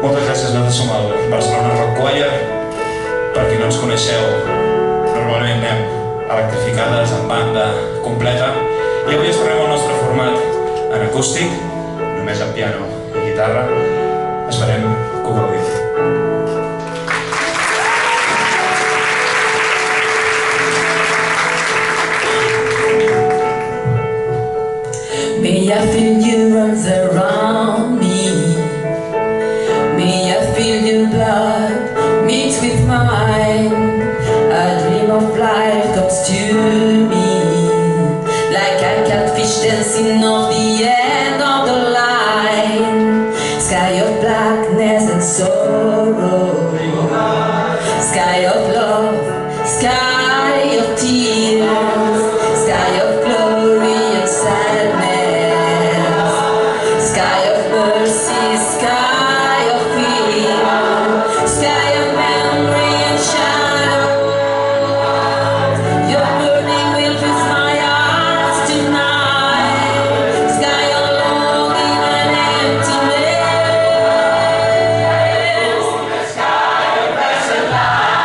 Moltes gràcies, nosaltres som el Barcelona Rock Choir. Per qui no ens coneixeu, normalment anem electrificades en banda completa i avui estrenem el nostre format en acústic, només amb piano i guitarra. Esperem que ho gaudiu. May I feel your arms around me. May I feel your blood mix with mine. A dream of life comes to me, like a catfish dancing off the end of the line. Sky of blackness and sorrow, sky of love, sky of tears, sky of glory and sadness, sky of mercy, sky of fear, sky of memory and shadow. Your burning will fill my eyes tonight, sky of longing and emptiness, sky of blessed light.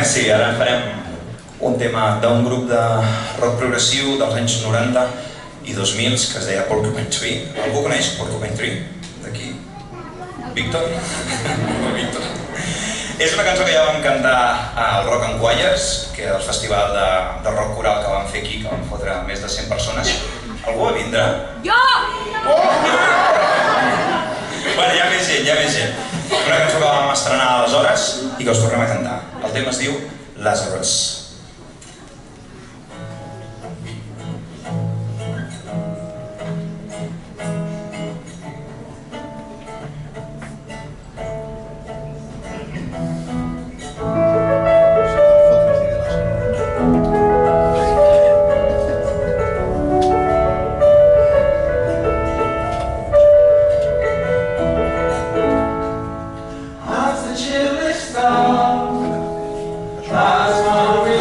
Sí, ara farem un tema d'un grup de rock progressiu dels anys 90 i 2000 que es deia Porcupine Tree. Algú coneix Porcupine Tree? D'aquí? Víctor? Víctor. És una cançó que ja vam cantar al Rock and Choirs, que és el festival de rock coral que vam fer aquí, que vam fotre més de 100 persones. Algú va vindre? Jo! Bueno, hi ha més gent. Una cançó que vam estrenar aleshores i que us tornem a cantar. El tema es diu Lazarus. Last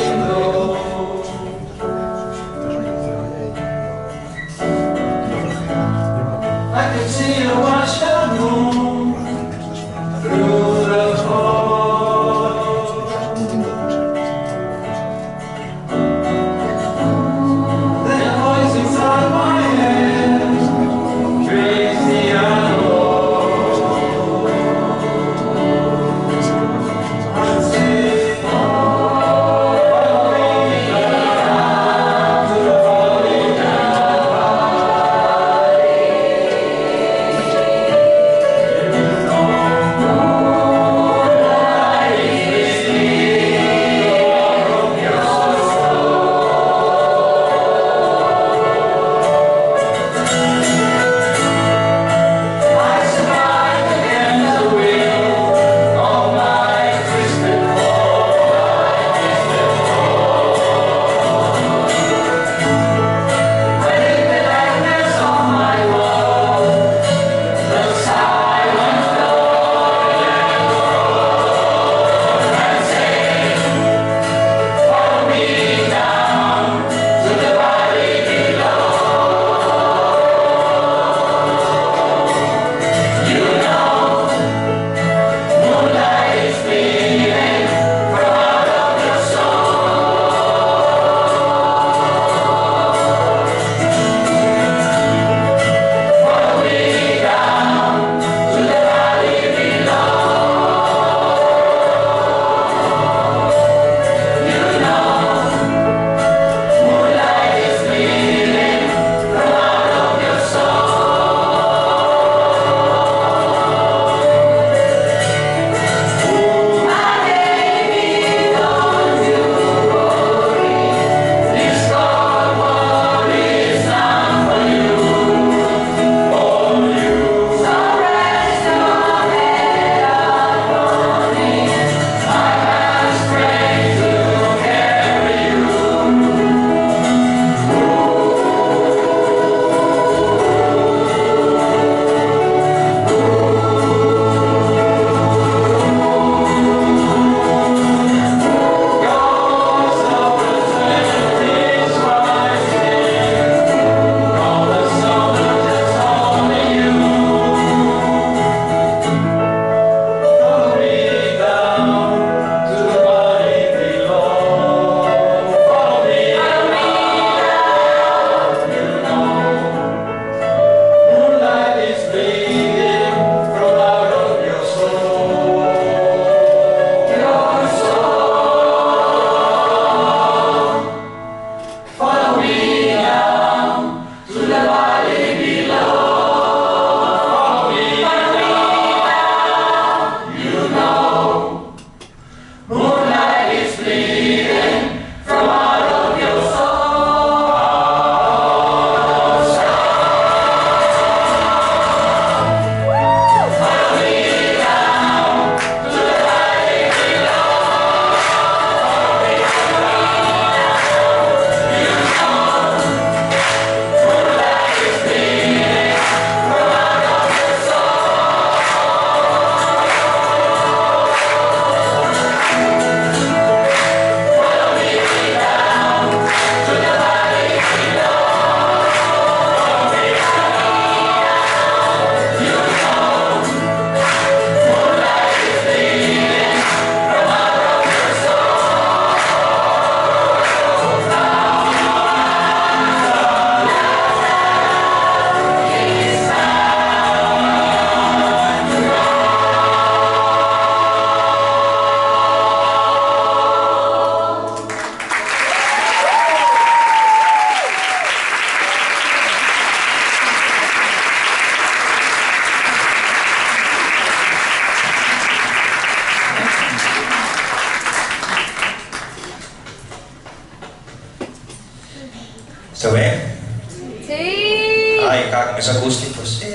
i clar, com és acústic, doncs sí...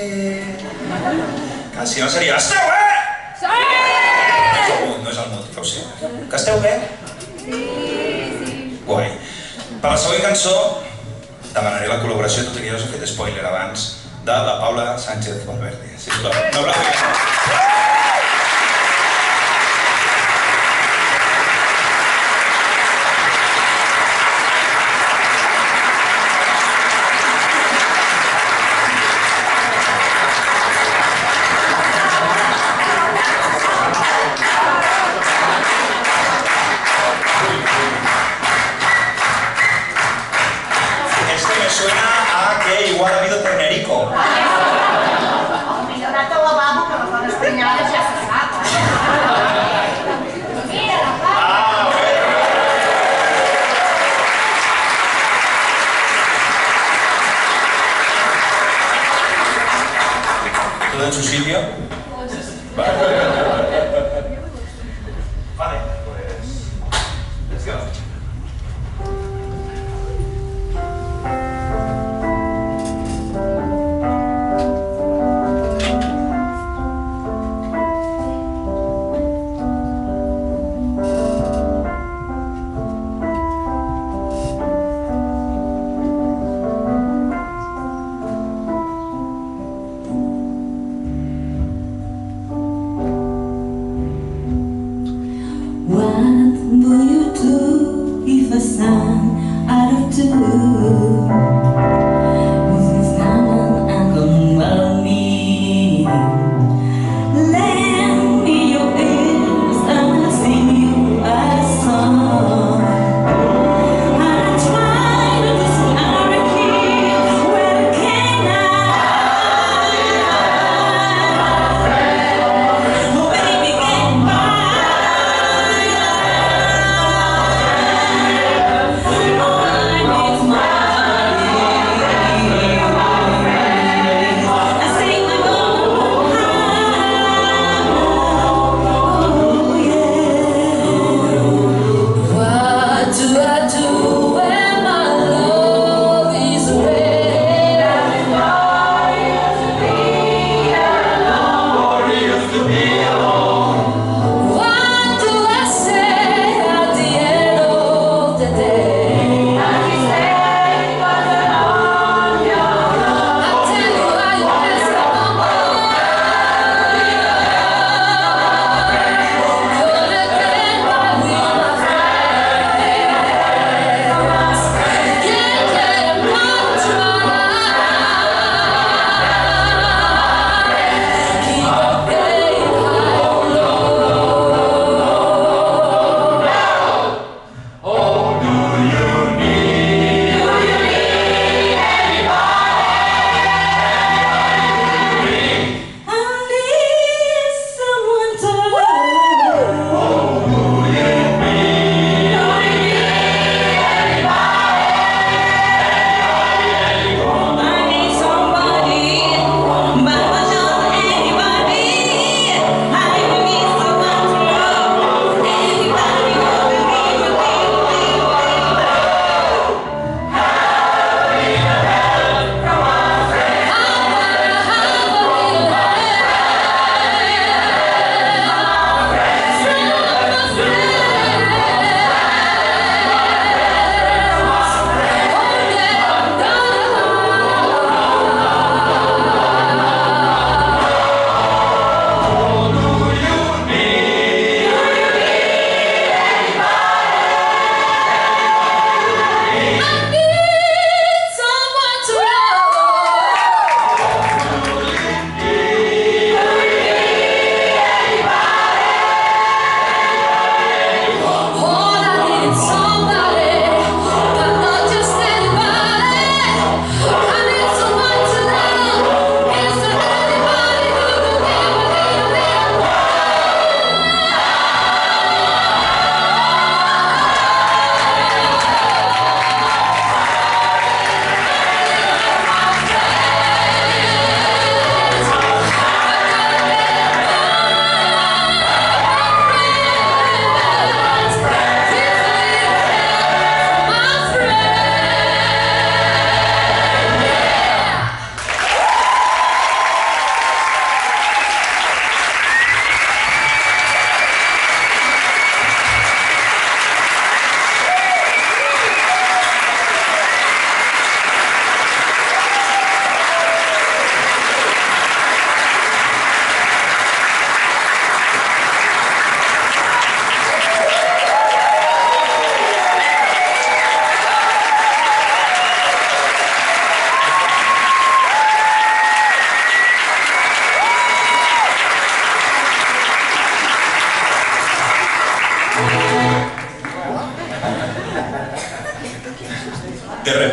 Clar, si no seria esteu bé! Sí! No és el mot, però sí. Que esteu bé? Sí, sí. Guai. Per la següent cançó demanaré la col·laboració, tot i que ja us he fet spoiler abans, de la Paula Sánchez Valverde. Sisplau, un aplaudiment. Suena a que igual ha habido Ternerico. Millor anar al lavabo, que les dones prenyades ja se sap. Mira, la Paula. ¿Todo en su sitio? Vale. Vale, pues... Let's go.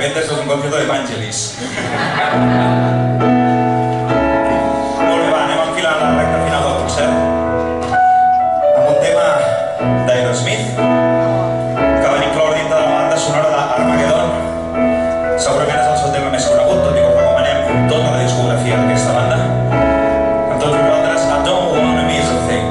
repente esto es un concierto de Vangelis. Molt bé, va, anem enfilant la recta final del concert amb un tema d'Aerosmith que van incloure dintre de la banda sonora d'Armageddon. Segurament és el seu tema més conegut, tot i que us recomanem tota la discografia d'aquesta banda. Amb tots vosaltres, I Don't Wanna Miss a Thing.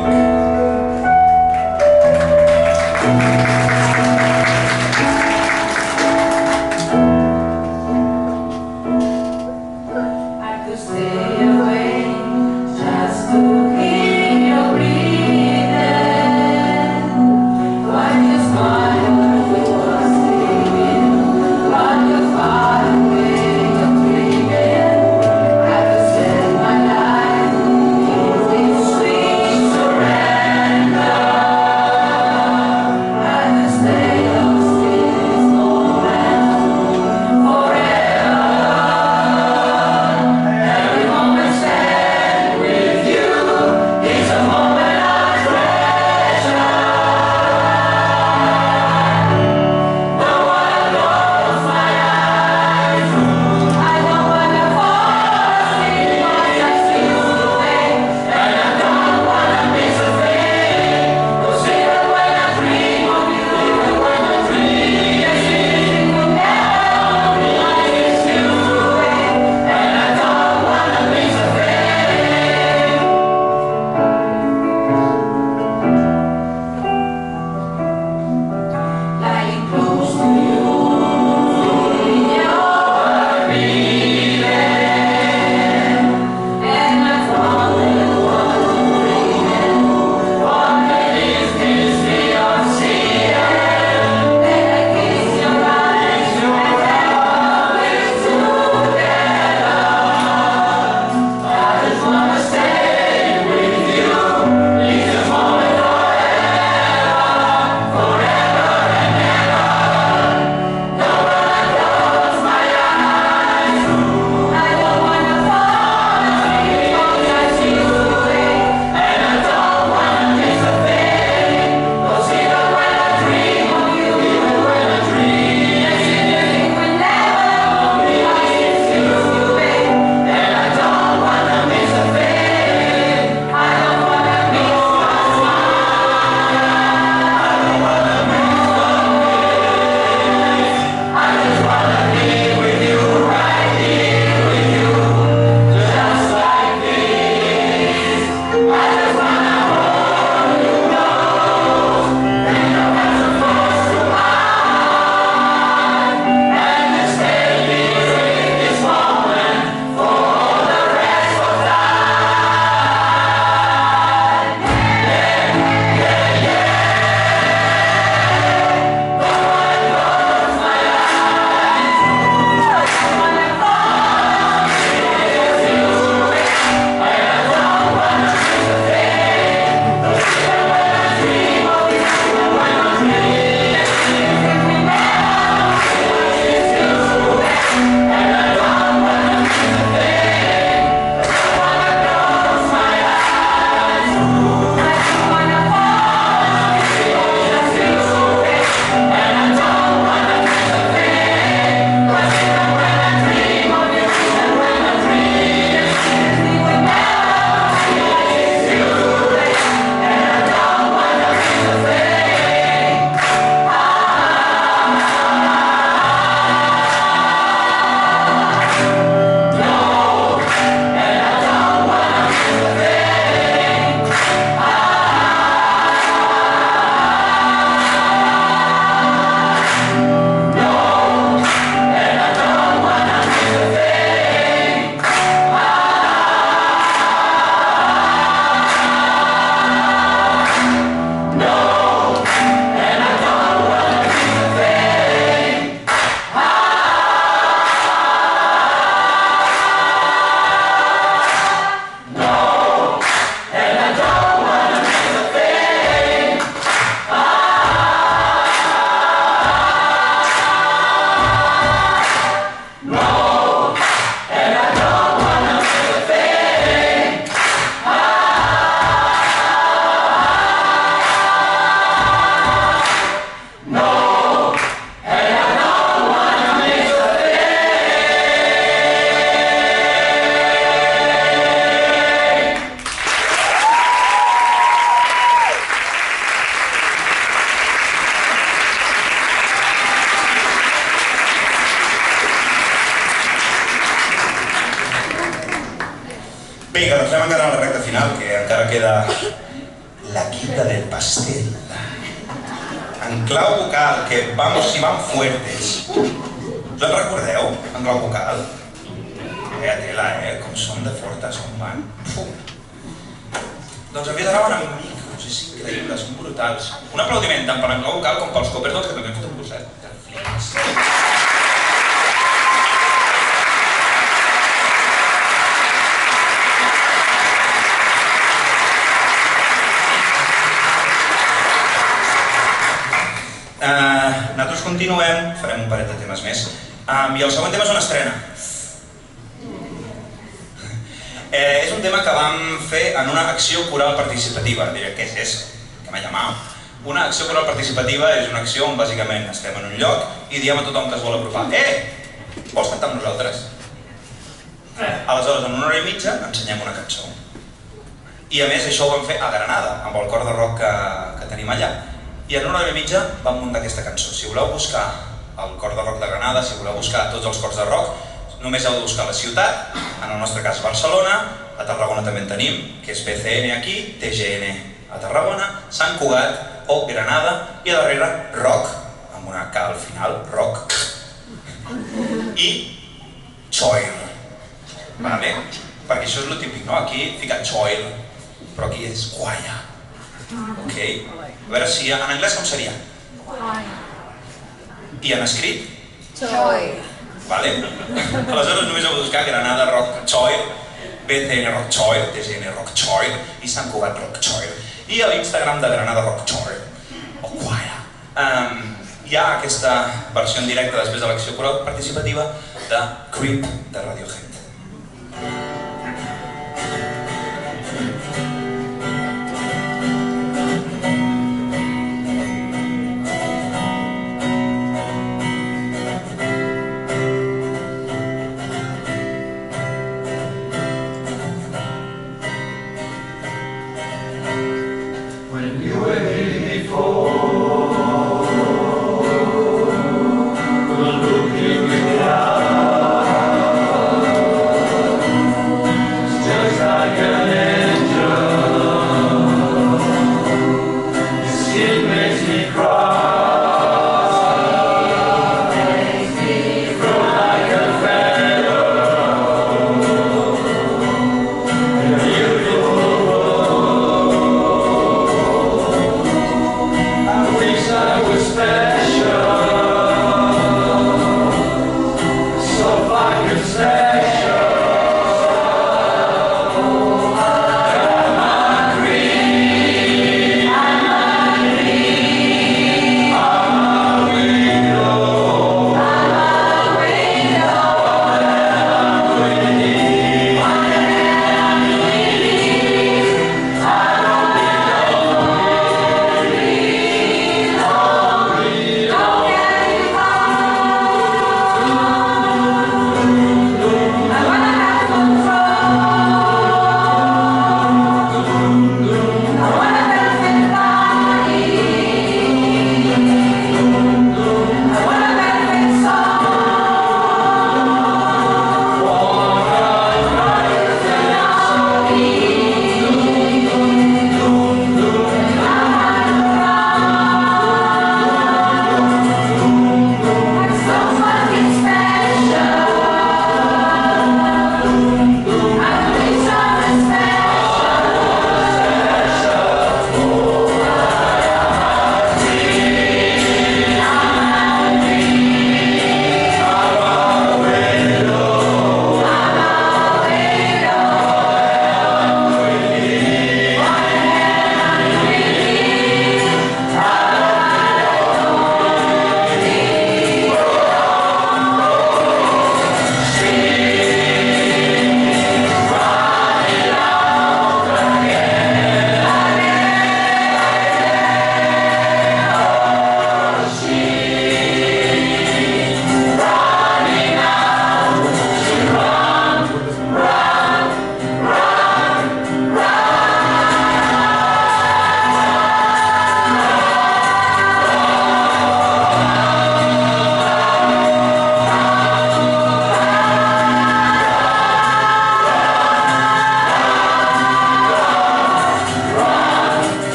Vinga, doncs anem encara a la recta final, que encara queda la quinta del pastel. En clau vocal, que vamos si van fuertes. Us en recordeu, en clau vocal? Tela, com són de fortes, com van. Doncs en Vidraven amb micros, és increïble, són brutals. Un aplaudiment tant per en clau vocal com pels Coppertones, que també hem fet un curset. Nosaltres continuem, farem un parell de temes més, i el següent tema és una estrena. És un tema que vam fer en una acció coral participativa. Diré, què és eso? Que m'ha llamat. Una acció coral participativa és una acció on bàsicament estem en un lloc i diem a tothom que es vol apropar: vols cantar amb nosaltres? Aleshores, en una hora i mitja, ensenyem una cançó. I a més, això ho vam fer a Granada, amb el cor de rock que tenim allà. I en una hora i mitja vam muntar aquesta cançó. Si voleu buscar el cor de rock de Granada, si voleu buscar tots els cors de rock, només heu de buscar la ciutat, en el nostre cas Barcelona, a Tarragona també en tenim, que és BCN aquí, TGN a Tarragona, Sant Cugat o Granada, i a darrere rock, amb una K al final, rock, i choir, vale? Perquè això és lo típic, no? Aquí fica choir, però aquí és choir, ok? A veure si en anglès com seria? I en escrit? Choir. Vale? Aleshores només heu de buscar Granada Rock Choir, BCN Rock Choir, TGN Rock Choir i Sant Cugat Rock Choir. I a l'Instagram de Granada Rock Choir, o Choir. Hi ha aquesta versió en directe després de l'acció coral participativa de Creep de Radiohead.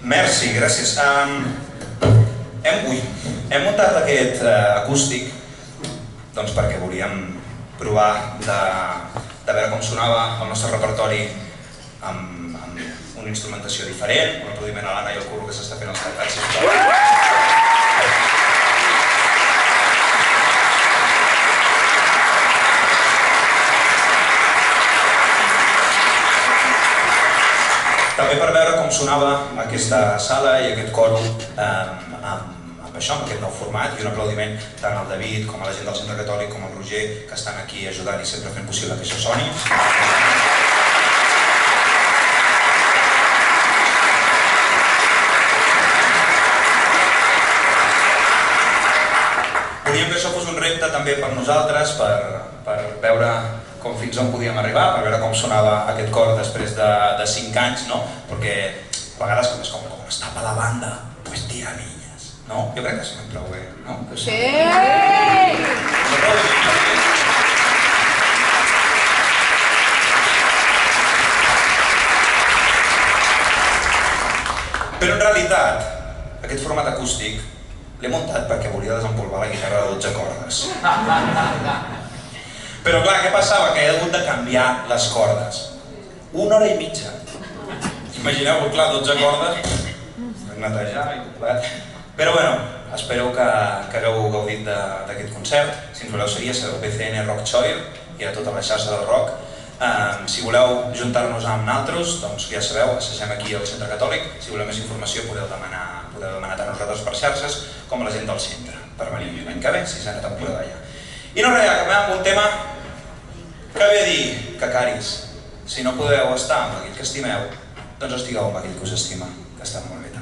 Merci, gràcies. Hem muntat aquest acústic perquè volíem provar de veure com sonava el nostre repertori amb una instrumentació diferent, un aplaudiment a l'Anna i el curro que s'està fent als teclats, sisplau. També per veure com sonava aquesta sala i aquest coro amb això, amb aquest nou format, i un aplaudiment tant al David com a la gent del Centre Catòlic com al Roger, que estan aquí ajudant i sempre fent possible que això soni. Volíem que això fos un repte també per nosaltres, per veure com fins on podíem arribar, per veure com sonava aquest cor després de 5 anys, no? Perquè a vegades com es tapa la banda, pues tira niñas, no? Jo crec que sonem prou bé, no? Sí! Però en realitat, aquest format acústic l'he muntat perquè volia desempolvar la guitarra de 12 cordes. Però clar, què passava? Que he hagut de canviar les cordes. 1 hora i mitja. Imagineu, clar, 12 cordes, netejar i tot. Però bueno, espero que hagueu gaudit d'aquest concert. Si ens voleu seguir, sereu BCN Rock Choir i a tota la xarxa del rock. Si voleu juntar-nos amb naltros, doncs ja sabeu, assagem aquí al Centre Catòlic. Si voleu més informació podeu demanar tant a nosaltres per xarxes com a la gent del centre, per venir l'any que ve, sisena temporada ja. I no res, acabem amb un tema que ve a dir que caris, si no podeu estar amb aquell que estimeu, doncs estigueu amb aquell que us estima, que està molt bé.